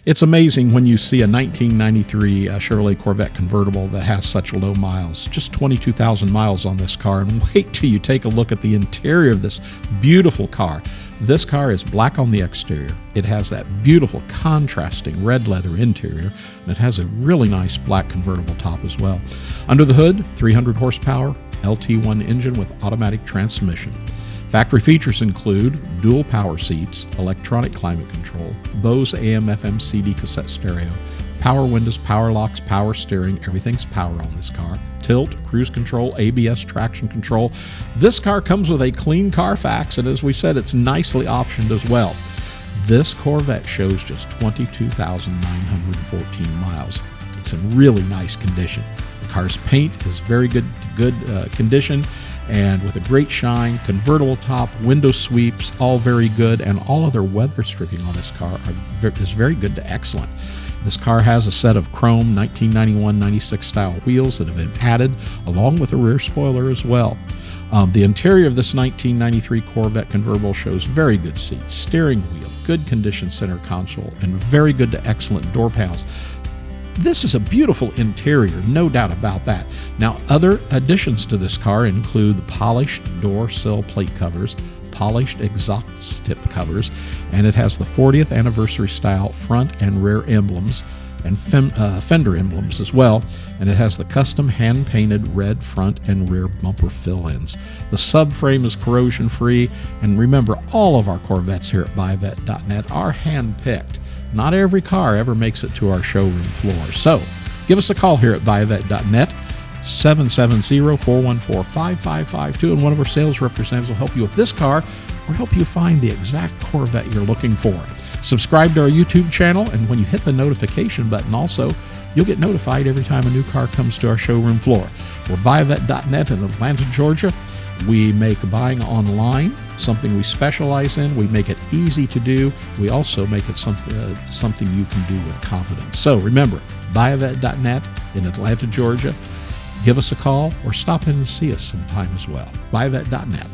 It's amazing when you see a 1993 Chevrolet Corvette Convertible that has such low miles, just 22,000 miles on this car, and wait till you take a look at the interior of this beautiful car. This car is black on the exterior. It has that beautiful contrasting red leather interior, and it has a really nice black convertible top as well. Under the hood, 300 horsepower, LT1 engine with automatic transmission. Factory features include dual power seats, electronic climate control, Bose AM FM CD cassette stereo, power windows, power locks, power steering, everything's power on this car, tilt, cruise control, ABS traction control. This car comes with a clean Carfax, and as we said, it's nicely optioned as well. This Corvette shows just 22,914 miles. It's in really nice condition. The car's paint is very good condition, and with a great shine, convertible top, window sweeps, all very good, and all other weather stripping on this car is very good to excellent. This car has a set of chrome 1991-96 style wheels that have been added, along with a rear spoiler as well. The interior of this 1993 Corvette Convertible shows very good seats, steering wheel, good condition center console, and very good to excellent door panels. This is a beautiful interior, no doubt about that. Now, other additions to this car include the polished door sill plate covers, polished exhaust tip covers, and it has the 40th anniversary style front and rear emblems and fender emblems as well, and it has the custom hand-painted red front and rear bumper fill-ins. The subframe is corrosion-free, and remember, all of our Corvettes here at buyavette.net are hand-picked. Not every car ever makes it to our showroom floor. So give us a call here at buyavette.net, 770-414-5552, and one of our sales representatives will help you with this car or help you find the exact Corvette you're looking for. Subscribe to our YouTube channel, and when you hit the notification button also, you'll get notified every time a new car comes to our showroom floor. We're buyavette.net in Atlanta, Georgia. We make buying online something we specialize in. We make it easy to do. We also make it something you can do with confidence. So remember, buyavette.net in Atlanta, Georgia. Give us a call or stop in and see us sometime as well. buyavette.net.